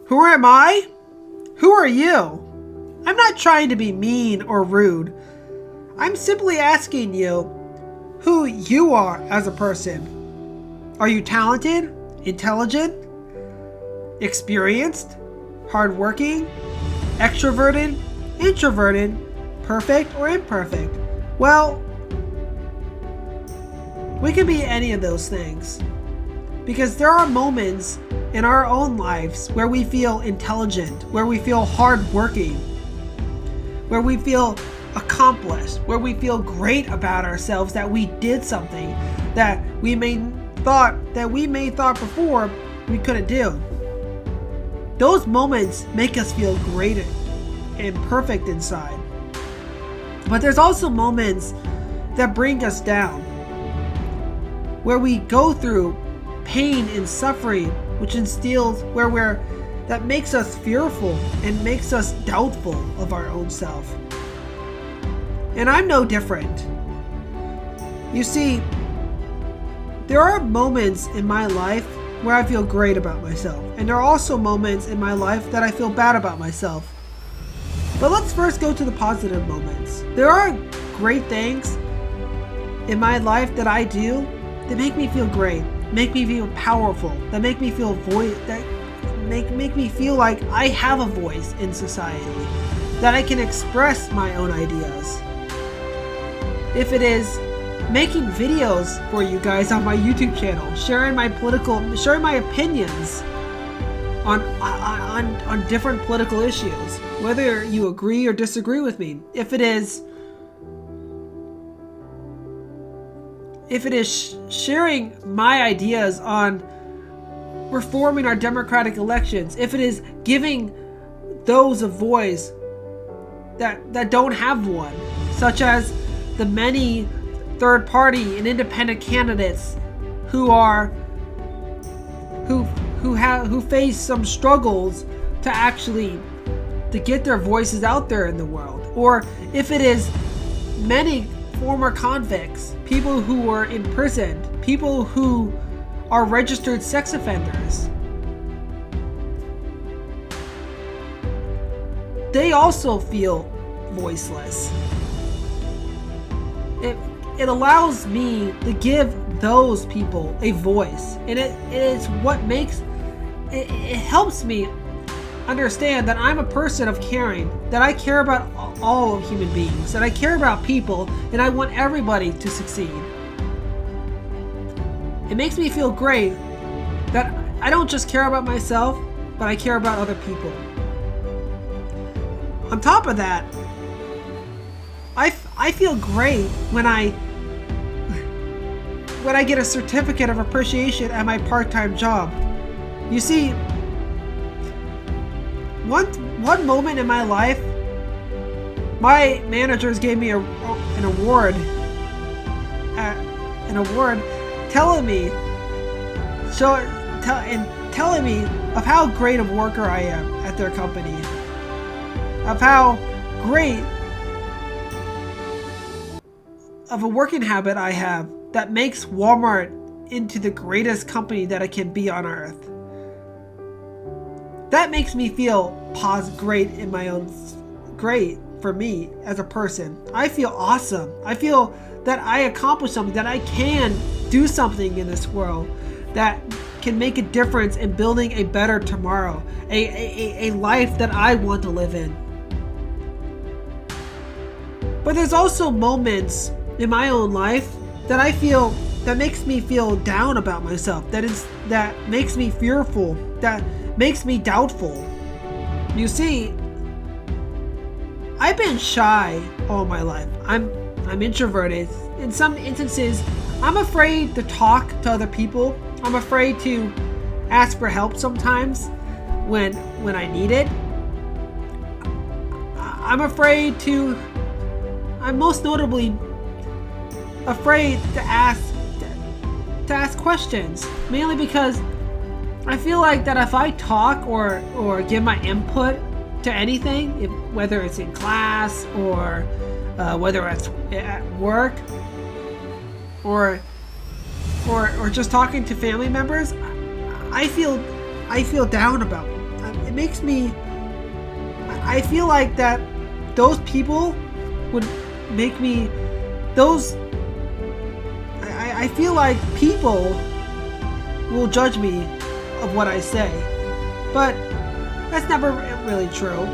Who am I? Who are you? I'm not trying to be mean or rude. I'm simply asking you who you are as a person. Are you talented, intelligent, experienced, hardworking, extroverted, introverted, perfect or imperfect? Well, we can be any of those things. Because there are moments in our own lives where we feel intelligent, where we feel hardworking, where we feel accomplished, where we feel great about ourselves, that we did something that we may thought before we couldn't do. Those moments make us feel great and perfect inside. But there's also moments that bring us down, where we go through pain and suffering, which instills that makes us fearful and makes us doubtful of our own self. And I'm no different. You see, there are moments in my life where I feel great about myself, and there are also moments in my life that I feel bad about myself. But let's first go to the positive moments. There are great things in my life that I do that make me feel great, make me feel powerful, that make me feel make me feel like I have a voice in society, that I can express my own ideas. If it is making videos for you guys on my YouTube channel, sharing my opinions on different political issues, whether you agree or disagree with me. If it is sharing my ideas on reforming our democratic elections, if it is giving those a voice that don't have one, such as the many third party and independent candidates who face some struggles to get their voices out there in the world, or if it is many former convicts, people who were imprisoned, people who are registered sex offenders. They also feel voiceless. It allows me to give those people a voice, and it helps me understand that I'm a person of caring, that I care about all of human beings, that I care about people, and I want everybody to succeed. It makes me feel great that I don't just care about myself, but I care about other people. On top of that, I feel great when I get a certificate of appreciation at my part-time job. You see, one moment in my life, my managers gave me an award telling me of how great of worker I am at their company, of how great of a working habit I have that makes Walmart into the greatest company that it can be on earth. That makes me feel great in my own, great for me as a person. I feel awesome. I feel that I accomplished something, that I can do something in this world that can make a difference in building a better tomorrow, a life that I want to live in. But there's also moments in my own life that I feel that makes me feel down about myself, that makes me fearful, that makes me doubtful. You see, I've been shy all my life. I'm introverted. In some instances, I'm afraid to talk to other people. I'm afraid to ask for help sometimes when I need it. I'm most notably afraid to ask questions, mainly because I feel like that if I talk or give my input to anything, whether it's in class or whether it's at work or just talking to family members, I feel down about it. it makes me, I feel like that those people would make me, I feel like people will judge me of what I say, but that's never really true.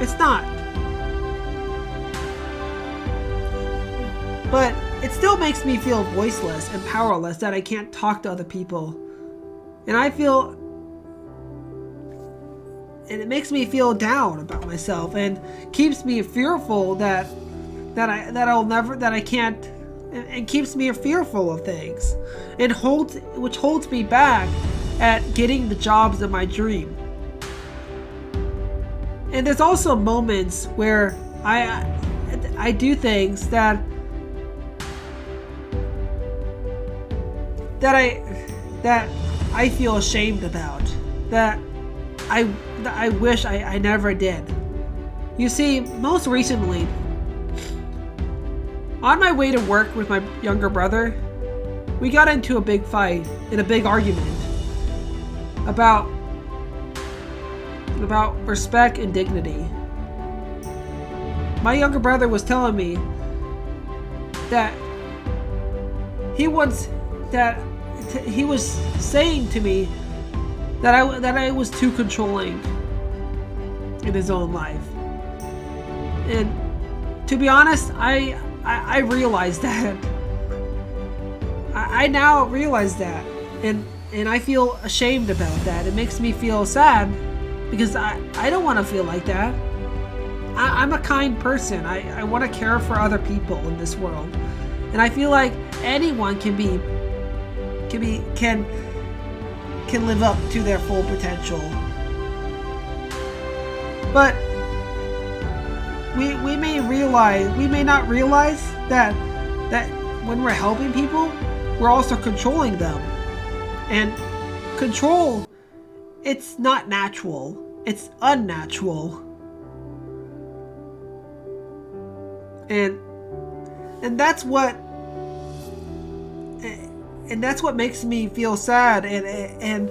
It's not. But it still makes me feel voiceless and powerless that I can't talk to other people. And it makes me feel down about myself and keeps me fearful that I can't, and keeps me fearful of things, which holds me back at getting the jobs of my dream. And there's also moments where I do things that I feel ashamed about, that I wish I never did. You see, most recently, on my way to work with my younger brother, we got into a big fight, in a big argument about respect and dignity. My younger brother was telling me that he was saying to me that I was too controlling in his own life. And to be honest, I realized that. I now realize that, and I feel ashamed about that. It makes me feel sad because I don't want to feel like that. I'm a kind person. I want to care for other people in this world, and I feel like anyone can live up to their full potential. But we may not realize that when we're helping people, we're also controlling them. And control, it's not natural. It's unnatural. And that's what makes me feel sad and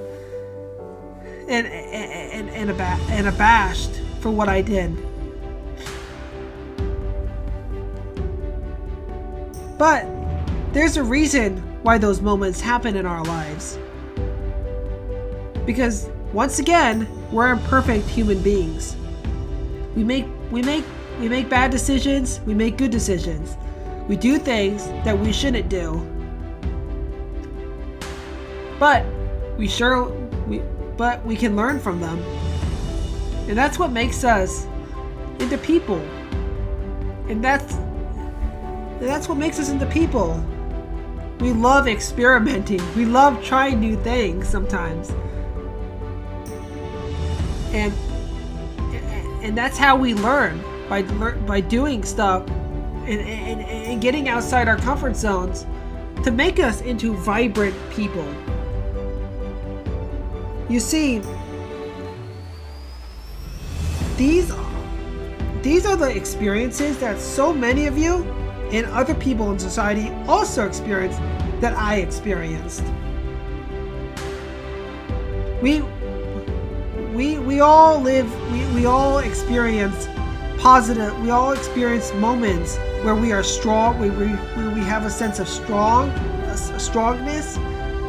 abashed for what I did. But there's a reason why those moments happen in our lives. Because once again, we're imperfect human beings. We make bad decisions, we make good decisions. We do things that we shouldn't do. But we can learn from them. And that's what makes us into people. And that's what makes us into people. We love experimenting. We love trying new things sometimes. And that's how we learn, by doing stuff and getting outside our comfort zones to make us into vibrant people. You see, these are the experiences that so many of you and other people in society also experience that I experienced. We all experience positive, we all experience moments where we are strong, where we have a sense of strongness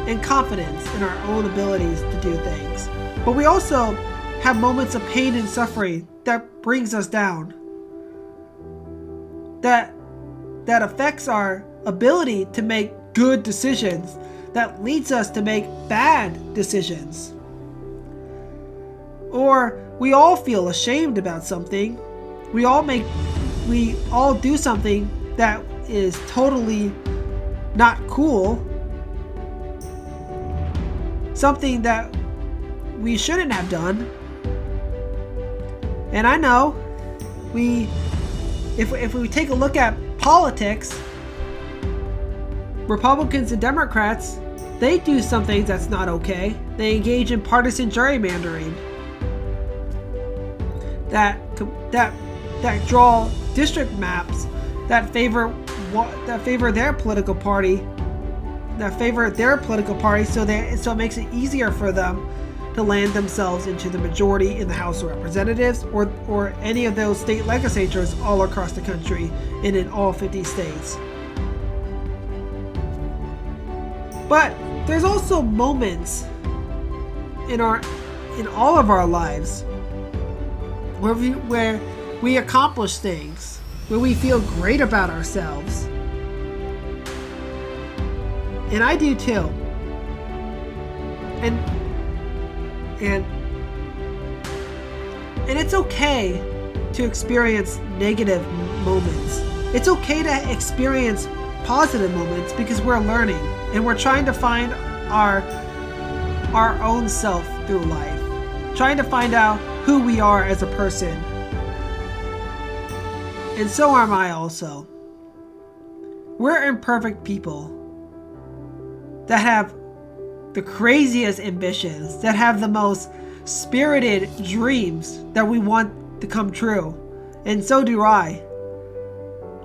and confidence in our own abilities to do things. But we also have moments of pain and suffering that brings us down. That affects our ability to make good decisions, that leads us to make bad decisions. Or we all feel ashamed about something. We all do something that is totally not cool. Something that we shouldn't have done. And I know if we take a look at politics, Republicans and Democrats, they do some things that's not okay. They engage in partisan gerrymandering that draw district maps that favor their political party, so it makes it easier for them to land themselves into the majority in the House of Representatives or any of those state legislatures all across the country and in all 50 states. But there's also moments in all of our lives where we accomplish things, where we feel great about ourselves. And I do too. And it's okay to experience negative moments. It's okay to experience positive moments because we're learning and we're trying to find our own self through life, trying to find out who we are as a person. And so am I also. We're imperfect people that have the craziest ambitions, that have the most spirited dreams that we want to come true. And so do I.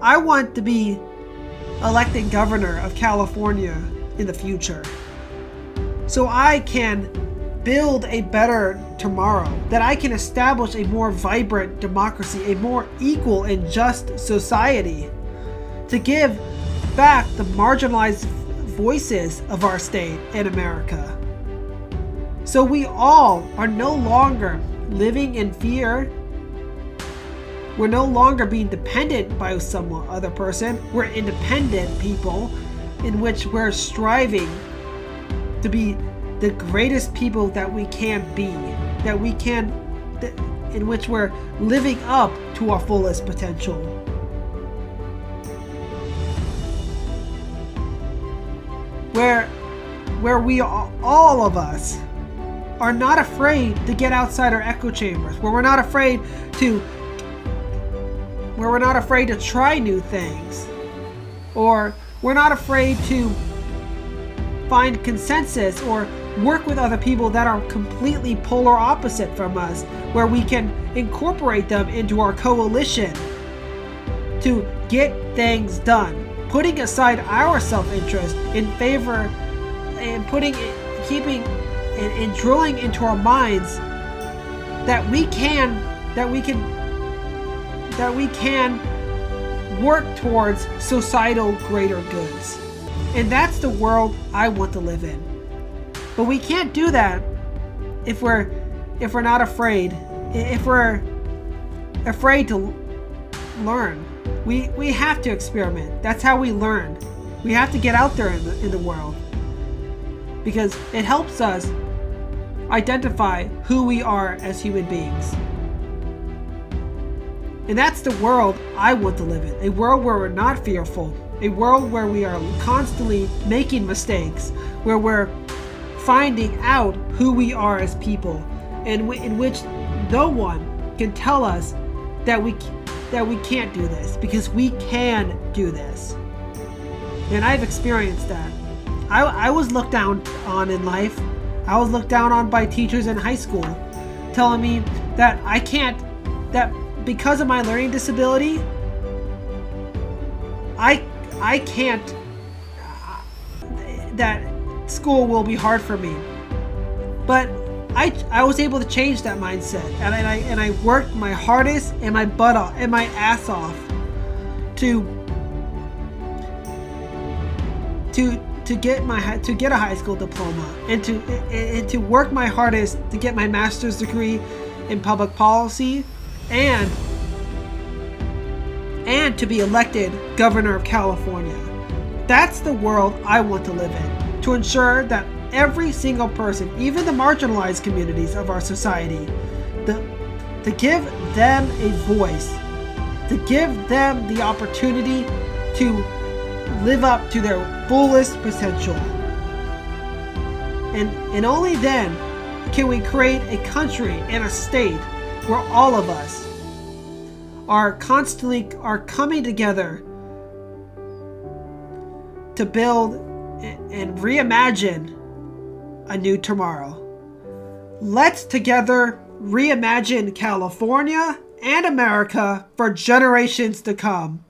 I want to be elected governor of California in the future, so I can build a better tomorrow, that I can establish a more vibrant democracy, a more equal and just society, to give back the marginalized voices of our state in America. So we all are no longer living in fear. We're no longer being dependent by some other person. We're independent people in which we're striving to be the greatest people that we can be, in which we're living up to our fullest potential. Where we all of us are not afraid to get outside our echo chambers, where we're not afraid to try new things, or we're not afraid to find consensus or work with other people that are completely polar opposite from us, where we can incorporate them into our coalition to get things done, putting aside our self-interest in favor and drilling into our minds that we can work towards societal greater goods. And that's the world I want to live in. But we can't do that if we're not afraid. If we're afraid to learn. We have to experiment. That's how we learn. We have to get out there in the world, because it helps us identify who we are as human beings. And that's the world I want to live in. A world where we're not fearful. A world where we are constantly making mistakes. Where we're finding out who we are as people. And in which no one can tell us that we can't do this. Because we can do this. And I've experienced that. I was looked down on in life. I was looked down on by teachers in high school, telling me that that because of my learning disability, I can't, that school will be hard for me. But I was able to change that mindset, and I worked my hardest and my butt off and my ass off to get a high school diploma, and to work my hardest to get my master's degree in public policy, and to be elected governor of California. That's the world I want to live in, to ensure that every single person, even the marginalized communities of our society, to give them a voice, to give them the opportunity to live up to their fullest potential. And only then can we create a country and a state where all of us are coming together to build and reimagine a new tomorrow. Let's together reimagine California and America for generations to come.